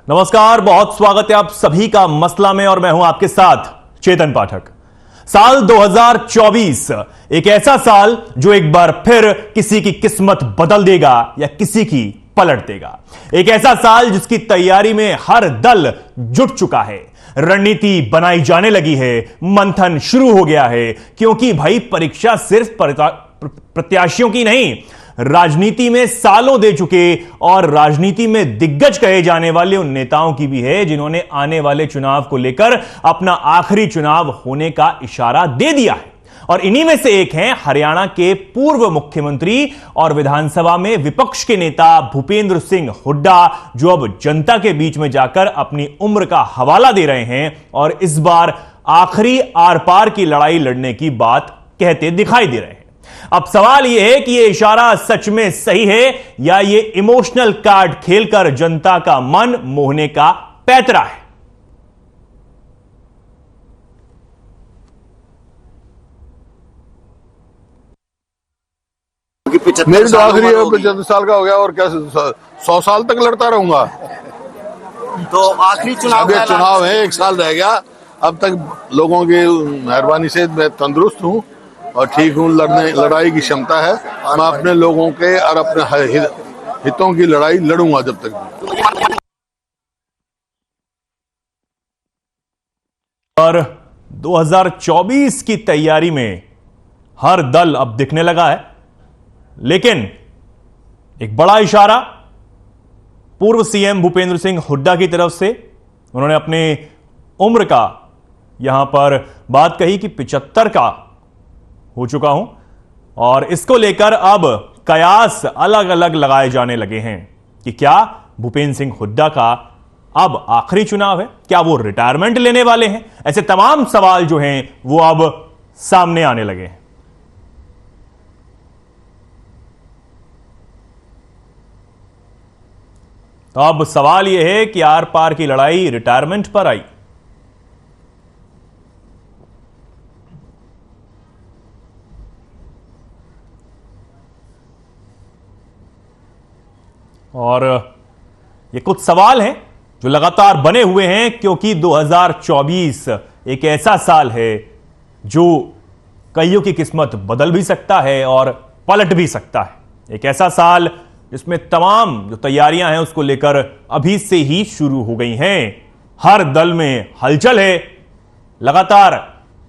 नमस्कार, बहुत स्वागत है आप सभी का मसला में और मैं हूं आपके साथ चेतन पाठक। साल 2024 एक ऐसा साल जो एक बार फिर किसी की किस्मत बदल देगा या किसी की पलट देगा। एक ऐसा साल जिसकी तैयारी में हर दल जुट चुका है, रणनीति बनाई जाने लगी है, मंथन शुरू हो गया है, क्योंकि भाई परीक्षा सिर्फ प्रत्याशियों की नहीं, राजनीति में सालों दे चुके और राजनीति में दिग्गज कहे जाने वाले उन नेताओं की भी है जिन्होंने आने वाले चुनाव को लेकर अपना आखिरी चुनाव होने का इशारा दे दिया है। और इन्हीं में से एक हैं हरियाणा के पूर्व मुख्यमंत्री और विधानसभा में विपक्ष के नेता भूपेंद्र सिंह हुड्डा, जो अब जनता के बीच में जाकर अपनी उम्र का हवाला दे रहे हैं और इस बार आखिरी आर पार की लड़ाई लड़ने की बात कहते दिखाई दे रहे हैं। अब सवाल यह है कि यह इशारा सच में सही है या यह इमोशनल कार्ड खेलकर जनता का मन मोहने का पैतरा है। मेरी तो आखिरी 75 साल का हो गया और क्या 100 साल तक लड़ता रहूंगा। तो आखिरी चुनाव है, 1 साल रह गया। अब तक लोगों की मेहरबानी से मैं तंदुरुस्त हूँ और ठीक हूँ। लड़ाई की क्षमता है। मैं अपने लोगों के और अपने हितों की लड़ाई लड़ूंगा जब तक। और 2024 की तैयारी में हर दल अब दिखने लगा है, लेकिन एक बड़ा इशारा पूर्व सीएम भूपेंद्र सिंह हुड्डा की तरफ से। उन्होंने अपने उम्र का यहां पर बात कही कि 75 का हो चुका हूं और इसको लेकर अब कयास अलग अलग लगाए जाने लगे हैं कि क्या भूपेंद्र सिंह हुड्डा का अब आखिरी चुनाव है, क्या वो रिटायरमेंट लेने वाले हैं। ऐसे तमाम सवाल जो हैं वो अब सामने आने लगे हैं। तो अब सवाल यह है कि आर पार की लड़ाई रिटायरमेंट पर आई। और ये कुछ सवाल हैं जो लगातार बने हुए हैं, क्योंकि 2024 एक ऐसा साल है जो कईयों की किस्मत बदल भी सकता है और पलट भी सकता है। एक ऐसा साल जिसमें तमाम जो तैयारियां हैं उसको लेकर अभी से ही शुरू हो गई हैं। हर दल में हलचल है, लगातार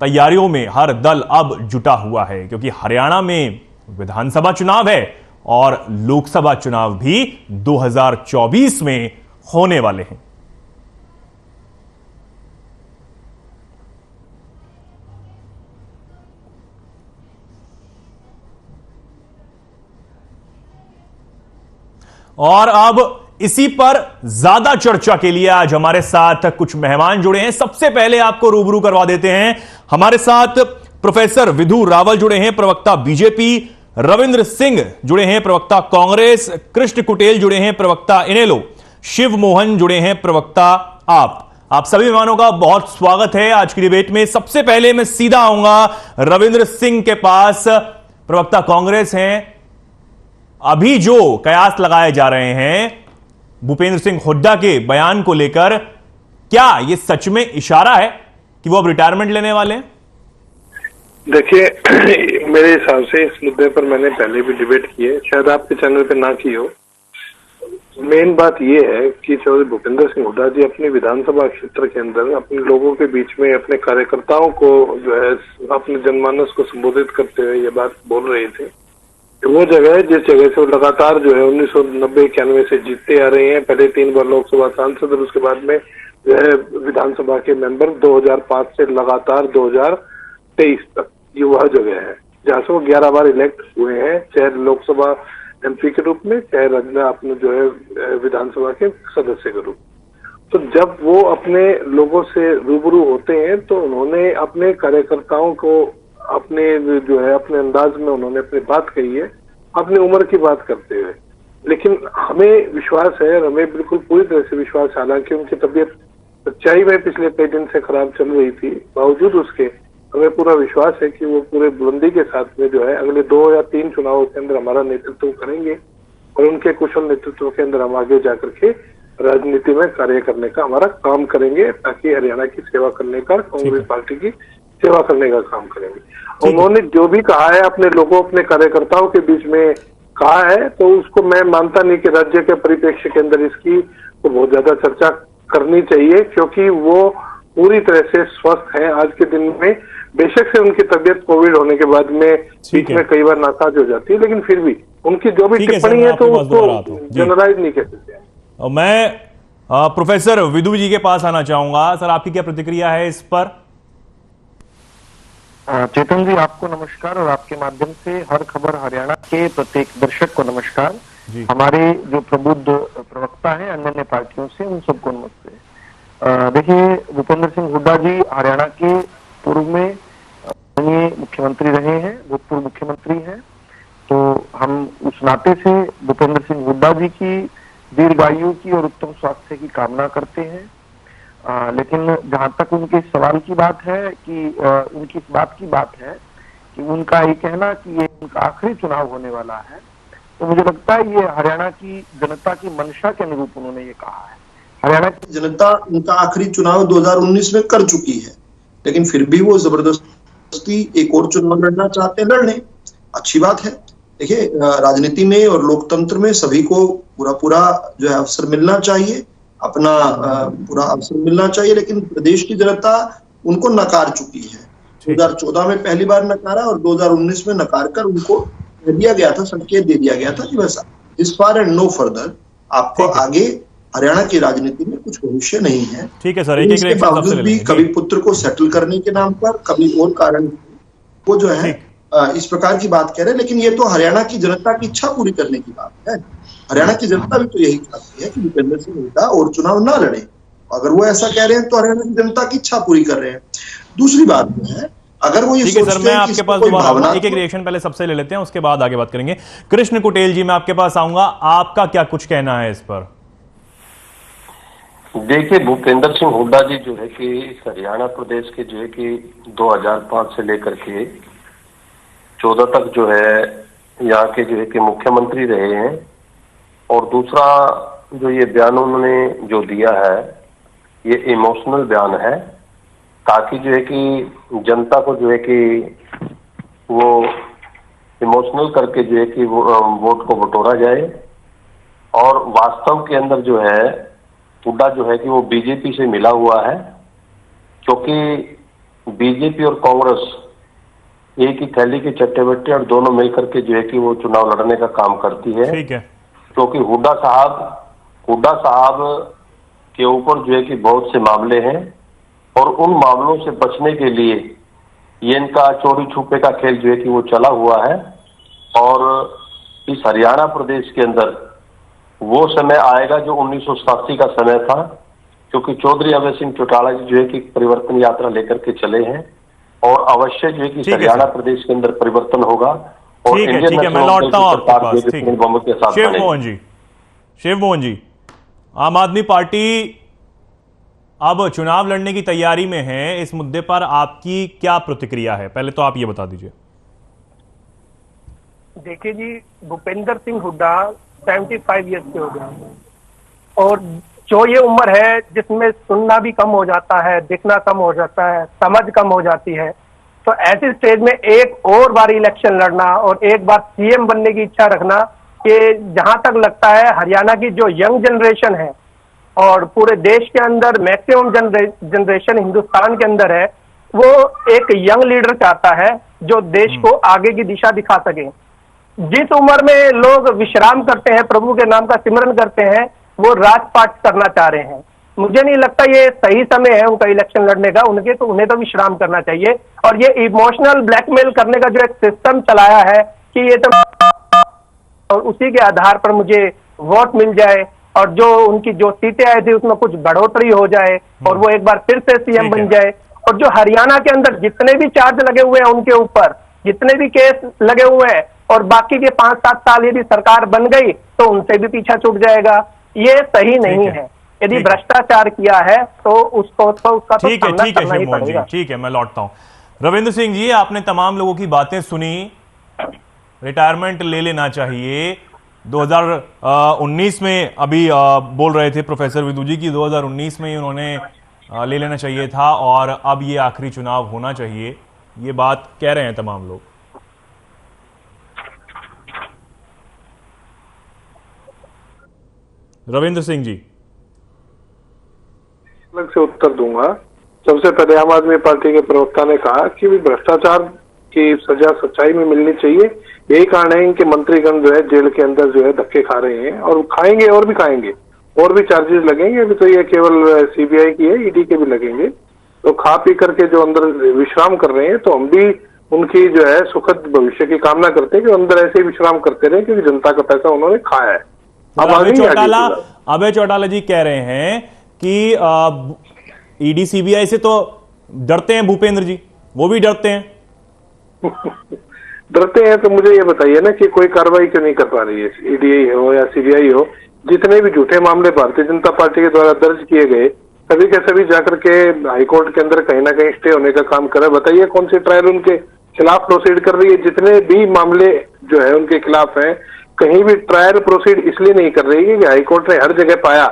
तैयारियों में हर दल अब जुटा हुआ है, क्योंकि हरियाणा में विधानसभा चुनाव है और लोकसभा चुनाव भी 2024 में होने वाले हैं। और अब इसी पर ज्यादा चर्चा के लिए आज हमारे साथ कुछ मेहमान जुड़े हैं। सबसे पहले आपको रूबरू करवा देते हैं, हमारे साथ प्रोफेसर विधु रावल जुड़े हैं, प्रवक्ता बीजेपी, रविंद्र सिंह जुड़े हैं, प्रवक्ता कांग्रेस, कृष्ण कुटेल जुड़े हैं, प्रवक्ता इनेलो, शिव मोहन जुड़े हैं, प्रवक्ता आप सभी मेहमानों का बहुत स्वागत है आज की डिबेट में। सबसे पहले मैं सीधा आऊंगा रविंद्र सिंह के पास, प्रवक्ता कांग्रेस हैं। अभी जो कयास लगाए जा रहे हैं भूपेंद्र सिंह हुड्डा के बयान को लेकर, क्या यह सच में इशारा है कि वो अब रिटायरमेंट लेने वाले हैं? देखिए, मेरे हिसाब से इस मुद्दे पर मैंने पहले भी डिबेट की है, शायद आपके चैनल पे ना की हो। मेन बात यह है कि चौधरी भूपेंद्र सिंह हुड्डा जी अपने विधानसभा क्षेत्र के अंदर अपने लोगों के बीच में अपने कार्यकर्ताओं को जो है अपने जनमानस को संबोधित करते हुए ये बात बोल रहे थे। वो जगह है जिस जगह से वो लगातार जो है 1990-91 से जीतते आ रहे हैं। पहले 3 बार लोकसभा सांसद और उसके बाद में जो है विधानसभा के मेंबर 2005 से लगातार 2023 तक ये वह जगह है जहां से वो 11 बार इलेक्ट हुए हैं, चाहे लोकसभा एमपी के रूप में, चाहे अपने जो है विधानसभा के सदस्य के रूप। तो जब वो अपने लोगों से रूबरू होते हैं तो उन्होंने अपने कार्यकर्ताओं को अपने जो है अपने अंदाज में उन्होंने अपनी बात कही है, अपनी उम्र की बात करते हुए। लेकिन हमें विश्वास है, हमें बिल्कुल पूरी तरह से विश्वास, हालांकि उनकी तबीयत सच्चाई में पिछले कई दिन से खराब चल रही थी, बावजूद उसके हमें पूरा विश्वास है कि वो पूरे बुलंदी के साथ में जो है अगले 2 या 3 चुनावों के अंदर हमारा नेतृत्व करेंगे और उनके कुशल नेतृत्व के अंदर हम आगे जाकर के राजनीति में कार्य करने का हमारा काम करेंगे, ताकि हरियाणा की सेवा करने का, कांग्रेस पार्टी की सेवा करने का काम करेंगे। उन्होंने जो भी कहा है अपने लोगों, अपने कार्यकर्ताओं के बीच में कहा है, तो उसको मैं मानता नहीं कि राज्य के परिप्रेक्ष्य के अंदर इसकी तो बहुत ज्यादा चर्चा करनी चाहिए, क्योंकि वो पूरी तरह से स्वस्थ है आज के दिन में। बेशक से उनकी तबीयत कोविड होने के बाद में बीच में कई बार नासाज हो जाती है, लेकिन फिर भी उनकी जो भी टिप्पणी है तो उसको जनरलाइज नहीं कह सकते। मैं प्रोफेसर विदु जी के पास आना चाहूंगा। सर, आपकी क्या प्रतिक्रिया है इस पर? चेतन जी, आपको नमस्कार, और आपके माध्यम से हर खबर हरियाणा के प्रत्येक दर्शक को नमस्कार। हमारे जो प्रबुद्ध प्रवक्ता हैं अन्य अन्य पार्टियों से, उन सबको नमस्ते। देखिए, भूपेंद्र सिंह हुड्डा जी हरियाणा के पूर्व में मुख्यमंत्री रहे हैं, भूतपूर्व मुख्यमंत्री हैं, तो हम उस नाते से भूपेंद्र सिंह हुड्डा जी की दीर्घायु की और उत्तम स्वास्थ्य की कामना करते हैं। लेकिन जहां तक उनके सवाल की बात है कि उनकी इस बात की बात है कि उनका ये कहना कि ये उनका आखिरी चुनाव होने वाला है, तो मुझे लगता है ये हरियाणा की जनता की मंशा के अनुरूप उन्होंने ये कहा है। हरियाणा की जनता उनका आखिरी चुनाव 2019 में कर चुकी है, लेकिन फिर भी वो जबरदस्ती एक और चुनाव लड़ना चाहते हैं। लड़ने, अच्छी बात है। देखिए, राजनीति में और लोकतंत्र में सभी को पूरा जो है अवसर मिलना चाहिए, अपना पूरा अवसर मिलना चाहिए, लेकिन प्रदेश की जनता उनको नकार चुकी है। 2014 में पहली बार नकारा और 2019 में नकार कर उनको दिया गया था, संकेत दे दिया गया था कि बस इस फार एंड नो फर्दर, आपको आगे हरियाणा की राजनीति में कुछ भविष्य नहीं है। ठीक है सर, इसके बावजूद भी कभी पुत्र को सेटल करने के नाम पर, कभी और कारण वो जो है इस प्रकार की बात कह रहे हैं, लेकिन ये तो हरियाणा की जनता की इच्छा पूरी करने की बात है। हरियाणा की जनता भी तो यही चाहती है कि भूपेंद्र सिंह हुड्डा और चुनाव ना लड़े। अगर वो ऐसा कह रहे हैं तो हरियाणा की जनता की इच्छा पूरी कर रहे हैं। दूसरी बात जो है, अगर वो ये ठीक है सर, मैं आपके पास दोबारा एक रिएक्शन पहले सबसे ले लेते हैं, उसके बाद आगे बात करेंगे। कृष्ण कुटेल जी, मैं आपके पास आऊंगा, आपका क्या कुछ कहना है इस पर? देखिए, भूपेंद्र सिंह हुड्डा जी जो है कि इस हरियाणा प्रदेश के जो है कि 2005 से लेकर के 14 तक जो है यहाँ के जो है कि मुख्यमंत्री रहे हैं। और दूसरा जो ये बयान उन्होंने जो दिया है, ये इमोशनल बयान है, ताकि जो है कि जनता को जो है कि वो इमोशनल करके जो है कि वोट को बटोरा जाए। और वास्तव के अंदर जो है हुड्डा जो है कि वो बीजेपी से मिला हुआ है, क्योंकि बीजेपी और कांग्रेस एक ही थैली के चट्टे बट्टे और दोनों मिलकर के जो है कि वो चुनाव लड़ने का काम करती है। ठीक है, क्योंकि हुड्डा साहब के ऊपर जो है कि बहुत से मामले हैं, और उन मामलों से बचने के लिए ये इनका चोरी छुपे का खेल जो है कि वो चला हुआ है। और इस हरियाणा प्रदेश के अंदर वो समय आएगा जो 1987 का समय था, क्योंकि चौधरी अभय सिंह चौटाला जी जो है कि परिवर्तन यात्रा लेकर के चले हैं, और अवश्य जो है कि हरियाणा प्रदेश के अंदर परिवर्तन होगा। और ठीक है, मैं लौटता हूं आपके पास। शिव मोहन जी, आम आदमी पार्टी अब चुनाव लड़ने की तैयारी में है, इस मुद्दे पर आपकी क्या प्रतिक्रिया है? पहले तो आप ये बता दीजिए। देखिए जी, भूपेंद्र सिंह हुड्डा 75 ईयर्स के हो गए, और जो ये उम्र है जिसमें सुनना भी कम हो जाता है, दिखना कम हो जाता है, समझ कम हो जाती है, तो ऐसे स्टेज में एक और बार इलेक्शन लड़ना और एक बार सीएम बनने की इच्छा रखना, कि जहां तक लगता है हरियाणा की जो यंग जनरेशन है और पूरे देश के अंदर मैक्सिमम जनरेशन हिंदुस्तान के अंदर है, वो एक यंग लीडर चाहता है जो देश को आगे की दिशा दिखा सके। जिस उम्र में लोग विश्राम करते हैं, प्रभु के नाम का सिमरन करते हैं, वो राजपाट करना चाह रहे हैं। मुझे नहीं लगता ये सही समय है उनका इलेक्शन लड़ने का। उन्हें तो विश्राम करना चाहिए। और ये इमोशनल ब्लैकमेल करने का जो एक सिस्टम चलाया है कि ये तो और उसी के आधार पर मुझे वोट मिल जाए और जो उनकी जो सीटें आई थी उसमें कुछ बढ़ोतरी हो जाए और वो एक बार फिर से सीएम बन जाए। और जो हरियाणा के अंदर जितने भी चार्ज लगे हुए हैं उनके ऊपर, जितने भी केस लगे हुए हैं, और बाकी के 5-7 साल यदि सरकार बन गई तो उनसे भी पीछा छूट जाएगा। ये सही नहीं है। यदि भ्रष्टाचार किया है तो उसका तो सामना करना ही पड़ेगा। ठीक है, मैं लौटता हूं। रविंद्र सिंह जी, आपने तमाम लोगों की बातें सुनी, रिटायरमेंट ले लेना चाहिए, 2019 में अभी बोल रहे थे प्रोफेसर विदु जी की 2019 में ही उन्होंने ले लेना चाहिए था और अब ये आखिरी चुनाव होना चाहिए, ये बात कह रहे हैं तमाम लोग। रविंद्र सिंह जी अलग से उत्तर दूंगा। सबसे पहले आम आदमी पार्टी के प्रवक्ता ने कहा कि भ्रष्टाचार की सजा सच्चाई में मिलनी चाहिए। यही कारण है कि मंत्रीगण जो है जेल के अंदर जो है धक्के खा रहे हैं और खाएंगे और भी खाएंगे, और भी चार्जेस लगेंगे। अभी तो ये केवल सीबीआई की है, ईडी के भी लगेंगे। तो खा पी करके जो अंदर विश्राम कर रहे हैं, तो हम भी उनकी जो है सुखद भविष्य की कामना करते हैं कि अंदर ऐसे ही विश्राम करते रहे, क्योंकि जनता का पैसा उन्होंने खाया है। अब अभय चौटाला जी कह रहे हैं कि ईडी सीबीआई से तो डरते हैं भूपेंद्र जी, वो भी डरते हैं। डरते हैं तो मुझे ये बताइए ना कि कोई कार्रवाई क्यों नहीं कर पा रही है, ईडी हो या सीबीआई हो। जितने भी झूठे मामले भारतीय जनता पार्टी के द्वारा दर्ज किए गए, सभी के सभी जाकर के हाईकोर्ट के अंदर कहीं ना कहीं स्टे होने का काम करे। बताइए कौन सी ट्रायल उनके खिलाफ प्रोसीड कर रही है? जितने भी मामले जो है उनके खिलाफ है, कहीं भी ट्रायल प्रोसीड इसलिए नहीं कर रही है कि हाईकोर्ट ने हर जगह पाया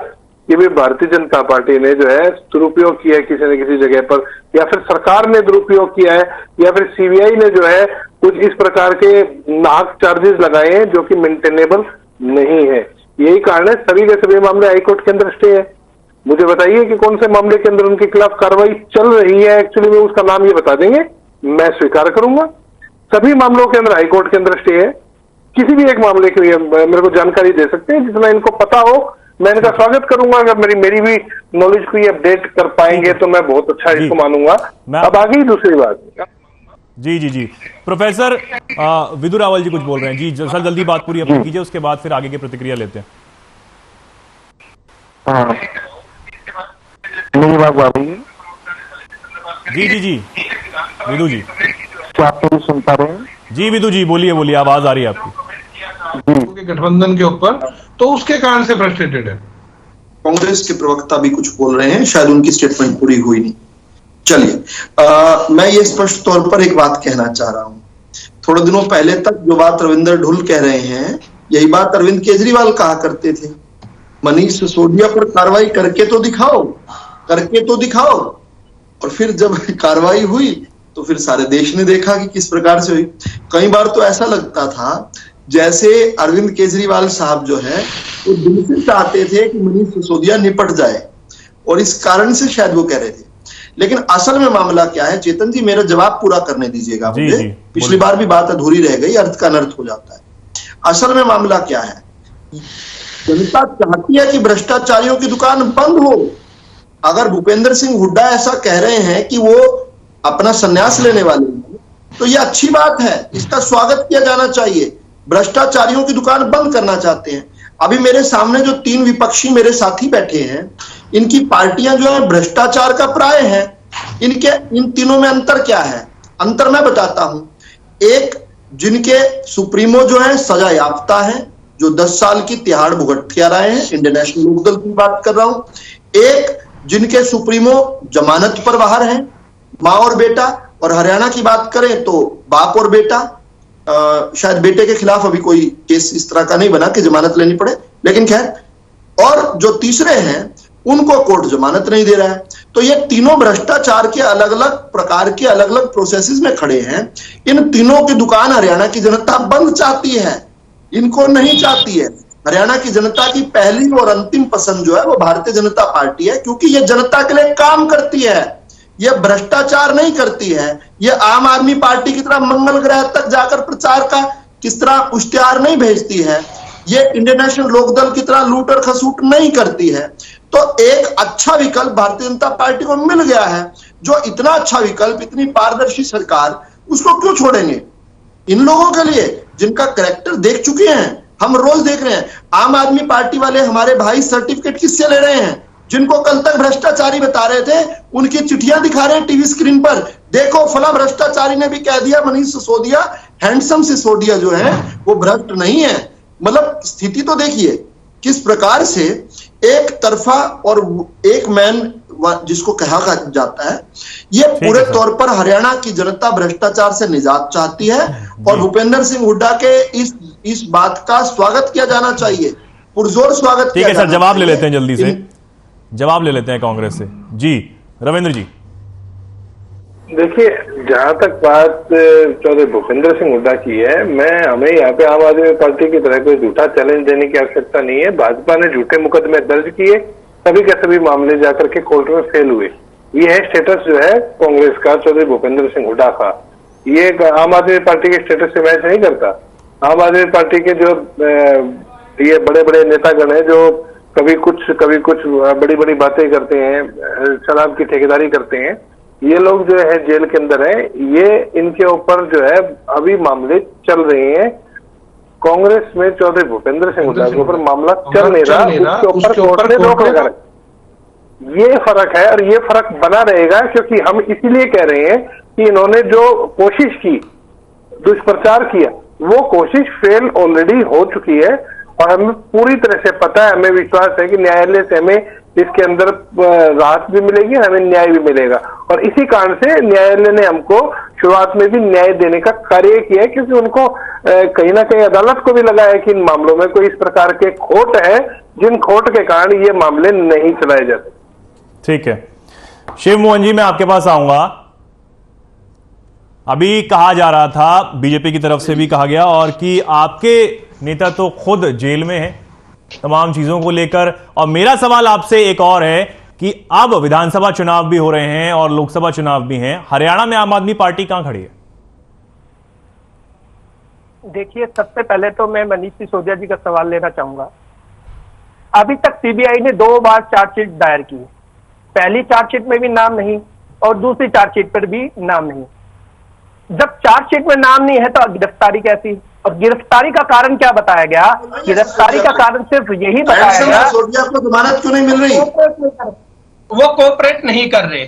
कि भी भारतीय जनता पार्टी ने जो है दुरुपयोग किया है किसी न किसी जगह पर, या फिर सरकार ने दुरुपयोग किया है, या फिर सीबीआई ने जो है कुछ इस प्रकार के नाहक चार्जेस लगाए हैं जो कि मेंटेनेबल नहीं है। यही कारण है सभी के सभी मामले हाईकोर्ट के अंदर स्टे है। मुझे बताइए कि कौन से मामले के अंदर उनके खिलाफ कार्रवाई चल रही है, एक्चुअली में उसका नाम ये बता देंगे, मैं स्वीकार करूंगा। सभी मामलों के अंदर हाईकोर्ट के अंदर स्टे है। किसी भी एक मामले के लिए मेरे को जानकारी दे सकते हैं, जितना इनको पता हो मैं इनका स्वागत करूंगा। अगर मेरी भी नॉलेज को ये अपडेट कर पाएंगे तो मैं बहुत अच्छा इसको मानूंगा। अब आ गई दूसरी बात। जी प्रोफेसर विदु रावल जी कुछ बोल रहे हैं जी, जल्दी बात पूरी अपनी कीजिए, उसके बाद फिर आगे की प्रतिक्रिया लेते हैं। हाँ, मेरी बात आ रही है? जी विदु जी, क्या आप मुझे सुन पा रहे हैं? जी विदु जी बोलिए, आवाज आ रही है आपकी। गठबंधन के ऊपर, तो उसके कारण से फ्रस्ट्रेटेड है। कांग्रेस के प्रवक्ता भी कुछ बोल रहे हैं, शायद उनकी स्टेटमेंट पूरी हुई नहीं। चलिए, मैं ये स्पष्ट तौर पर एक बात कहना चाह रहा हूं। थोड़े दिनों पहले तक जो बात रविंद्र ढुल कह रहे हैं, यही बात अरविंद केजरीवाल कहा करते थे। मनीष सिसोदिया पर कार्रवाई करके तो दिखाओ। और फिर जब कार्रवाई हुई तो फिर सारे देश ने देखा कि किस प्रकार से हुई। कई बार तो ऐसा लगता था जैसे अरविंद केजरीवाल साहब जो है वो दिल से चाहते थे कि मनीष सिसोदिया निपट जाए, और इस कारण से शायद वो कह रहे थे। लेकिन असल में मामला क्या है, चेतन जी मेरा जवाब पूरा करने दीजिएगा मुझे। पिछली बार भी बात अधूरी रह गई, अर्थ का अनर्थ हो जाता है। असल में मामला क्या है, जनता चाहती है कि भ्रष्टाचारियों की दुकान बंद हो। अगर भूपेंद्र सिंह हुड्डा ऐसा कह रहे हैं कि वो अपना संन्यास लेने वाले हैं, तो ये अच्छी बात है, इसका स्वागत किया जाना चाहिए। भ्रष्टाचारियों की दुकान बंद करना चाहते हैं। अभी मेरे सामने जो 3 विपक्षी मेरे साथी बैठे हैं, इनकी पार्टियां जो है भ्रष्टाचार का प्राय है। इन तीनों में अंतर क्या है? अंतर मैं बताता हूं। एक, जिनके सुप्रीमो जो है सजा याफ्ता है, जो 10 साल की तिहाड़ भुगत के आ रहे हैं, इंडियन नेशनल लोकदल की बात कर रहा हूं। एक, जिनके सुप्रीमो जमानत पर बाहर हैं, मां और बेटा। और हरियाणा की बात करें तो बाप और बेटा। शायद बेटे के खिलाफ अभी कोई केस इस तरह का नहीं बना कि जमानत लेनी पड़े, लेकिन खैर। और जो तीसरे हैं उनको कोर्ट जमानत नहीं दे रहा है। तो ये तीनों भ्रष्टाचार के अलग अलग प्रकार के अलग अलग प्रोसेसेस में खड़े हैं। इन तीनों की दुकान हरियाणा की जनता बंद चाहती है, इनको नहीं चाहती है। हरियाणा की जनता की पहली और अंतिम पसंद जो है वो भारतीय जनता पार्टी है, क्योंकि ये जनता के लिए काम करती है, ये भ्रष्टाचार नहीं करती है। ये आम आदमी पार्टी की तरह मंगल ग्रह तक जाकर प्रचार का किस तरह इश्तेहार नहीं भेजती है। ये इंडियन नेशनल लोकदल की तरह लूट और खसूट नहीं करती है। तो एक अच्छा विकल्प भारतीय जनता पार्टी को मिल गया है। जो इतना अच्छा विकल्प, इतनी पारदर्शी सरकार, उसको क्यों छोड़ेंगे? इन लोगों के लिए जिनका कैरेक्टर देख चुके हैं, हम रोज देख रहे हैं। आम आदमी पार्टी वाले हमारे भाई सर्टिफिकेट किससे ले रहे हैं? जिनको कल तक भ्रष्टाचारी बता रहे थे, उनकी चिट्ठियां दिखा रहे हैं टीवी स्क्रीन पर। देखो फला भ्रष्टाचारी ने भी कह दिया मनीष सिसोदिया, हैंडसम सिसोदिया जो है वो भ्रष्ट नहीं है। मतलब स्थिति तो देखिए किस प्रकार से एक तरफा और एक मैन जिसको कहा जाता है, ये पूरे तौर पर हरियाणा की जनता भ्रष्टाचार से निजात चाहती है। और भूपेंद्र सिंह हुड्डा के इस इस बात का स्वागत किया जाना चाहिए, पुरजोर स्वागत। ठीक है सर, जवाब ले लेते हैं, जल्दी से जवाब ले लेते हैं कांग्रेस से। जी रविंद्र जी। देखिए, जहां तक बात चौधरी भूपेंद्र सिंह हुड्डा की है, हमें यहाँ पे आम आदमी पार्टी की तरह कोई झूठा चैलेंज देने की आवश्यकता नहीं है। भाजपा ने झूठे मुकदमे दर्ज किए, सभी के सभी मामले जाकर के कोर्ट में फेल हुए। ये है स्टेटस जो है कांग्रेस का, चौधरी भूपेंद्र सिंह हुड्डा का। ये आम आदमी पार्टी के स्टेटस से मैच नहीं करता। आम आदमी पार्टी के जो ये बड़े बड़े नेतागण हैं, जो कभी कुछ बड़ी बड़ी बातें करते हैं, शराब की ठेकेदारी करते हैं, ये लोग जो है जेल के अंदर है। ये इनके ऊपर जो है अभी मामले चल रहे हैं। कांग्रेस में चौधरी भूपेंद्र सिंह हुड्डा के ऊपर मामला चल नहीं रहा, उसके ऊपर कोर्ट ने रोक लगा। ये फर्क है और ये फर्क बना रहेगा, क्योंकि हम इसीलिए कह रहे हैं कि इन्होंने जो कोशिश की, दुष्प्रचार किया, वो कोशिश फेल ऑलरेडी हो चुकी है। और हमें पूरी तरह से पता है, हमें विश्वास है कि न्यायालय से हमें इसके अंदर राहत भी मिलेगी, हमें न्याय भी मिलेगा। और इसी कारण से न्यायालय ने हमको शुरुआत में भी न्याय देने का कार्य किया है, क्योंकि उनको कहीं ना कहीं अदालत को भी लगा है कि इन मामलों में कोई इस प्रकार के खोट है, जिन खोट के कारण ये मामले नहीं चलाए जाते। ठीक है, शिव मोहन जी मैं आपके पास आऊंगा। अभी कहा जा रहा था, बीजेपी की तरफ से भी कहा गया, और कि आपके नेता तो खुद जेल में है तमाम चीजों को लेकर। और मेरा सवाल आपसे एक और है कि अब विधानसभा चुनाव भी हो रहे हैं और लोकसभा चुनाव भी हैं, हरियाणा में आम आदमी पार्टी कहां खड़ी है? देखिए, सबसे पहले तो मैं मनीष सिसोदिया जी का सवाल लेना चाहूंगा। अभी तक सीबीआई ने 2 बार चार्जशीट दायर की। पहली चार्जशीट में भी नाम नहीं और दूसरी चार्जशीट पर भी नाम नहीं। जब चार्जशीट में नाम नहीं है तो गिरफ्तारी कैसी? और गिरफ्तारी का कारण क्या बताया गया? गिरफ्तारी का कारण सिर्फ यही बताया गया, सिसोदिया को जमानत क्यों नहीं मिल रही? वो कोऑपरेट नहीं कर रहे,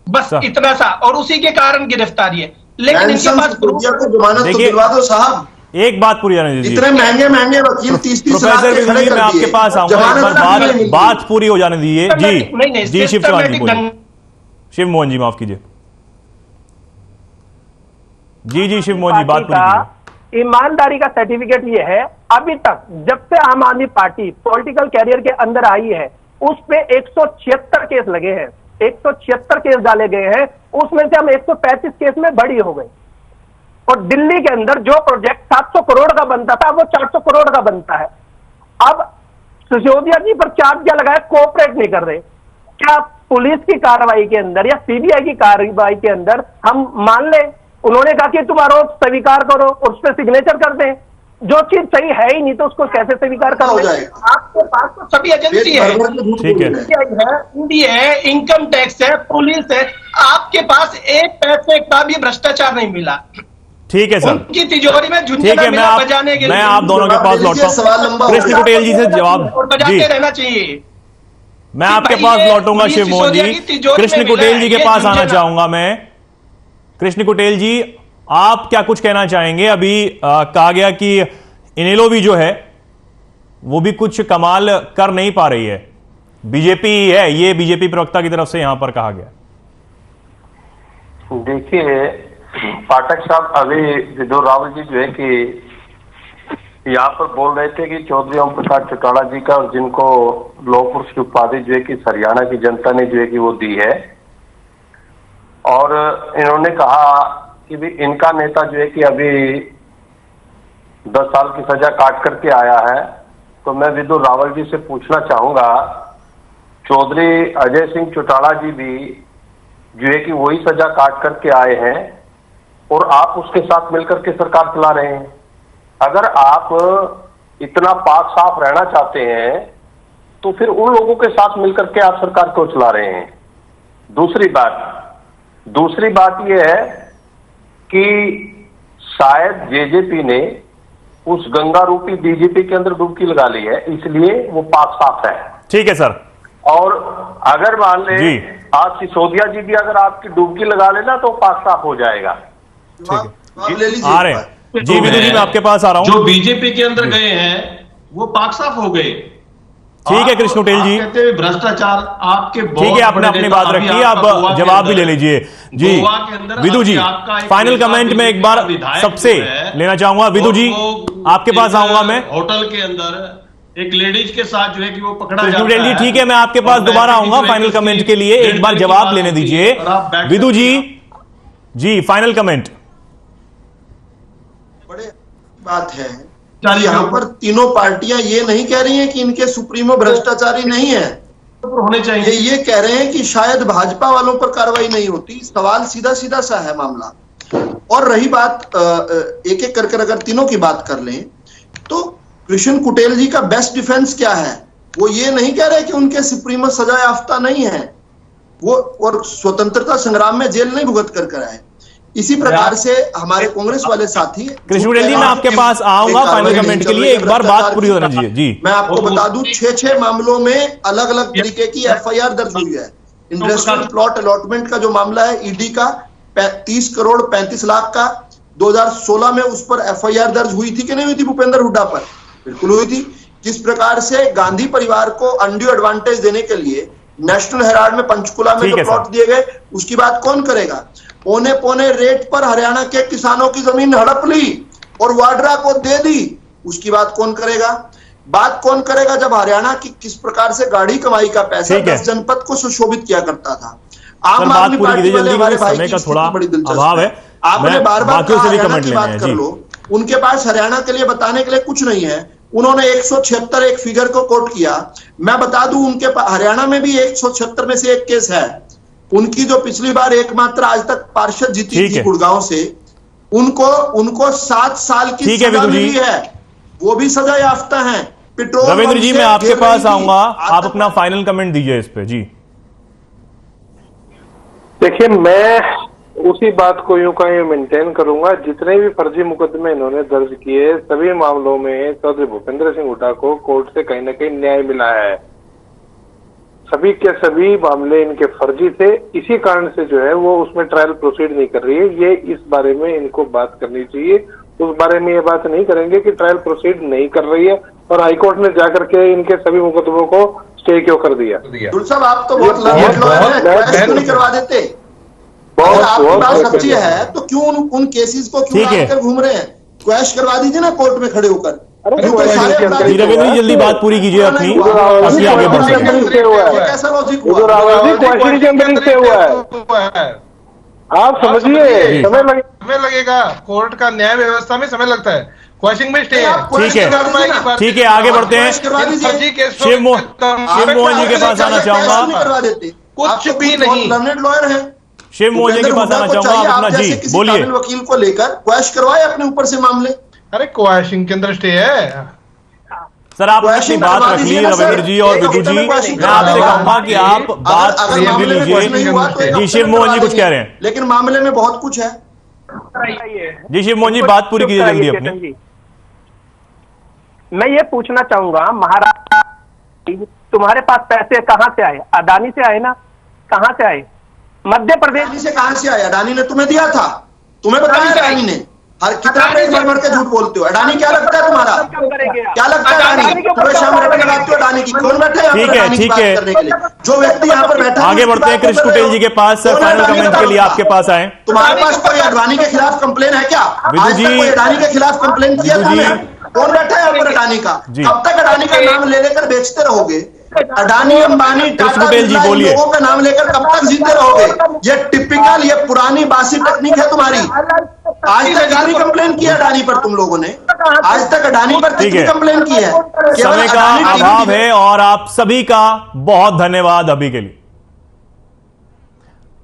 बस इतना सा, और उसी के कारण गिरफ्तारी है। लेकिन इनके पास सिसोदिया को जमानत तो दिलवा दो साहब। एक बात पूरी जाने दीजिए, इतने महंगे महंगे वकील 30-30 लाख प्रोफेसर के खड़े मैं कर आपके दिए, पास आऊंगा, बात पूरी हो जाने दीजिए। जी शिव चौहान जी बोलिए। शिव मोहन जी माफ कीजिए। जी शिव मोहन जी बात पूरी कीजिए। ईमानदारी का सर्टिफिकेट ये है, अभी तक जब से आम आदमी पार्टी पॉलिटिकल कैरियर के अंदर आई है, उस पे 176 केस लगे हैं, 176 केस डाले गए हैं। उसमें से हम 135 केस में बड़ी हो गए। और दिल्ली के अंदर जो प्रोजेक्ट 700 करोड़ का बनता था, वो 400 करोड़ का बनता है। अब सिसोदिया जी पर चार्ज क्या लगाया? कोऑपरेट नहीं कर रहे। क्या पुलिस की कार्रवाई के अंदर या सीबीआई की कार्रवाई के अंदर हम मान लें? उन्होंने कहा कि तुम आरोप स्वीकार करो और उस पर सिग्नेचर कर दें। जो चीज सही है ही नहीं तो उसको कैसे स्वीकार करोगे? आपके पास तो सभी एजेंसी है, ठीक है, इंडिया है, इनकम टैक्स है, पुलिस है। आपके पास एक पैसे का भी भ्रष्टाचार नहीं मिला। ठीक है सर, उनकी तिजोरी में ठीक है, मैं आप दोनों के पास लौटता हूं। कृष्ण कुटेल जी से जवाब बजाते रहना चाहिए। मैं आपके पास लौटूंगा शिव मोहन जी। कृष्ण कुटेल जी के पास आना चाहूंगा मैं। कृष्ण कुटेल जी, आप क्या कुछ कहना चाहेंगे? अभी कहा गया कि इनेलो भी जो है वो भी कुछ कमाल कर नहीं पा रही है, बीजेपी ही है, ये बीजेपी प्रवक्ता की तरफ से यहां पर कहा गया। देखिए पाठक साहब, अभी विदुर रावल जी जो है कि यहाँ पर बोल रहे थे कि चौधरी ओम प्रकाश चौटाला जी का, और जिनको लौह पुरुष की उपाधि जो है कि हरियाणा की जनता ने जो है कि वो दी है, और इन्होंने कहा कि भी इनका नेता जो है कि अभी 10 साल की सजा काट करके आया है। तो मैं विदुर रावल जी से पूछना चाहूंगा, चौधरी अजय सिंह चौटाला जी भी जो है कि वही सजा काट करके आए हैं और आप उसके साथ मिलकर के सरकार चला रहे हैं। अगर आप इतना पाक साफ रहना चाहते हैं तो फिर उन लोगों के साथ मिलकर के आप सरकार क्यों चला रहे हैं? दूसरी बात यह है कि शायद जेजेपी ने उस गंगा रूपी बीजेपी के अंदर डुबकी लगा ली है, इसलिए वो पाक साफ है। ठीक है सर। और अगर मान ले आज सिसोदिया जी भी अगर आपकी डुबकी लगा लेना तो पाक साफ हो जाएगा। आ रहे हैं जी, विदु जी मैं आपके पास आ रहा हूं। जो बीजेपी के अंदर गए हैं वो पाक साफ हो गए। ठीक है कृष्ण पटेल जी, कहते हैं भ्रष्टाचार आपके, ठीक है, आपने अपनी बात रखी, आप जवाब भी ले लीजिए जी। विदु जी, फाइनल कमेंट में एक बार सबसे लेना चाहूंगा। विदु जी, आपके पास आऊंगा मैं। होटल के अंदर एक लेडीज के साथ जो है कि वो पकड़ा जाता पटेल जी, ठीक है, मैं आपके पास दोबारा आऊंगा फाइनल कमेंट के लिए, एक बार जवाब लेने दीजिए। विदु जी, फाइनल कमेंट। बड़े बात है, यहाँ पर तीनों पार्टियां ये नहीं कह रही हैं कि इनके सुप्रीमो भ्रष्टाचारी नहीं है, होने चाहिए। ये कह रहे हैं कि शायद भाजपा वालों पर कार्रवाई नहीं होती। सवाल सीधा सीधा सा है मामला। और रही बात, एक एक करके अगर तीनों की बात कर लें तो कृष्ण कुटेल जी का बेस्ट डिफेंस क्या है? वो ये नहीं कह रहे कि उनके सुप्रीमो सजा याफ्ता नहीं है, वो और स्वतंत्रता संग्राम में जेल नहीं भुगत कर आए। इसी प्रकार से हमारे कांग्रेस वाले साथी, कृष्ण पटेल जी, मैं आपके पास आऊंगा फाइनल कमेंट के लिए, एक बार बात पूरी होना चाहिए जी। मैं आपको बता दूं, 6 मामलों में अलग अलग तरीके की एफआईआर दर्ज हुई है। इन्वेस्टमेंट प्लॉट अलॉटमेंट का जो मामला है ईडी का 30 करोड़ 35 लाख का, 2016 में उस पर एफआईआर दर्ज हुई थी कि नहीं हुई थी? भूपेंद्र हुड्डा पर बिल्कुल हुई थी। किस प्रकार से गांधी परिवार को अनड्यू एडवांटेज देने के लिए नेशनल हेराल्ड में पंचकुला में जो प्लॉट दिए गए, उसकी बात कौन करेगा? पौने रेट पर हरियाणा के किसानों की जमीन हड़प ली और वाड्रा को दे दी, उसकी बात कौन करेगा? बात कौन करेगा जब हरियाणा की किस प्रकार से गाड़ी कमाई का पैसा 10 जनपद को सुशोभित किया करता था। आम आदमी पार्टी वाले हमारे भाई की स्थिति बड़ी दिलचस्प है। आपने बार-बार हरियाणा की बात कर लो, उनके पास हरियाणा के लिए बताने के लिए कुछ नहीं है। उन्होंने 176 एक फिगर को कोट किया। मैं बता दूं, उनके हरियाणा में भी 176 में से एक केस है। उनकी जो पिछली बार एकमात्र आज तक पार्षद जीती थी गुड़गांव से, उनको 7 साल की सजा मिली है, वो भी सजा याफ्ता हैं। पेट्रोल रविंद्र जी, मैं आपके पास आऊंगा, आप अपना फाइनल कमेंट दीजिए इस पे जी। देखिए, मैं उसी बात को यूं का यूं मेंटेन करूंगा। जितने भी फर्जी मुकदमे इन्होंने दर्ज किए, सभी मामलों में चौधरी भूपेंद्र सिंह हुड्डा को कोर्ट से कहीं ना कहीं न्याय मिला है। सभी के सभी मामले इनके फर्जी थे, इसी कारण से जो है वो उसमें ट्रायल प्रोसीड नहीं कर रही है। ये इस बारे में इनको बात करनी चाहिए, उस बारे में ये बात नहीं करेंगे कि ट्रायल प्रोसीड नहीं कर रही है और हाईकोर्ट ने जाकर के इनके सभी मुकदमों को स्टे क्यों कर दिया। साहब, आप तो बहुत नहीं करवा देते। आपकी बात सच्ची है तो क्यों उन केसेस को क्यों लाकर घूम रहे हैं? क्वैश करवा दीजिए ना कोर्ट में खड़े होकर। रविंद्र जी, जल्दी बात पूरी कीजिए अपनी, आगे बढ़ सकते हैं। कैसा लॉजिक हुआ? आप समझिए, समय लगेगा। कोर्ट का न्याय व्यवस्था में समय लगता है, क्वेश्चन में स्टे है। ठीक है, आगे बढ़ते हैं। शिव मोहन जी के पास आना चाहूंगा। कुछ भी नहीं, लर्नेड लॉयर है। शिव मोहन जी के पास आना चाहूंगा, अपना जी बोलिए। वकील को लेकर क्वैश करवाए अपने ऊपर से मामले। अरे क्वेश्चन के अंदर स्टे है सर। आप अपनी बात रख ली रविंद्र जी और विदु जी, मैं आपसे कहूंगा कि आप बात भी लीजिए। जी शिव मोहन जी कुछ कह रहे हैं, लेकिन मामले में बहुत कुछ है। जी शिव मोहन जी, बात पूरी कीजिए जल्दी अपनी। मैं ये पूछना चाहूंगा, महाराष्ट्र तुम्हारे पास पैसे कहां से आए? अडानी से आए ना? कहां से आए? मध्य प्रदेश से कहां से आए? अडानी ने तुम्हें दिया था, तुम्हें बताया अडानी ने। हर कितना पेज भर के झूठ बोलते हो। अडानी क्या लगता है तुम्हारा? क्या लगता है अडानी? तुम्हें शाम रटने लगाते हो अडानी की। कौन बैठे हैं अडानी की बात करने के लिए? जो व्यक्ति यहाँ पर बैठा है। आगे बढ़ते हैं। कृष्ण कुटेल जी के पास फाइनल कमेंट के लिए आपके पास आए। तुम्हारे पास कोई अडानी के खिलाफ कंप्लेन है क्या? विदु जी, कोई अडानी के खिलाफ कंप्लेन किया तुमने? कौन बैठा है यहाँ पर अडानी का? कब तक अडानी का नाम ले लेकर बेचते रहोगे? अडानी, अंबानी, टाटा, लोगों का नाम लेकर कब तक जीते रहोगे? ये टिपिकल, ये पुरानी बासी टेक्निक है तुम्हारी। आज तक कितनी कंप्लेन की है अडानी पर तुम लोगों ने? आज तक अडानी पर कितनी कंप्लेन की है? समय का अभाव है और आप सभी का बहुत धन्यवाद अभी के लिए।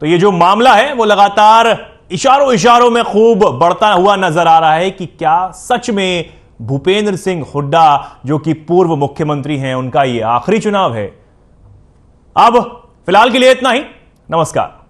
तो ये जो मामला है वो लगातार इशारों में खूब बढ़ता हुआ नजर आ रहा है कि क्या सच में भूपेंद्र सिंह हुड्डा, जो कि पूर्व मुख्यमंत्री हैं, उनका ये आखिरी चुनाव है। अब फिलहाल के लिए इतना ही। नमस्कार।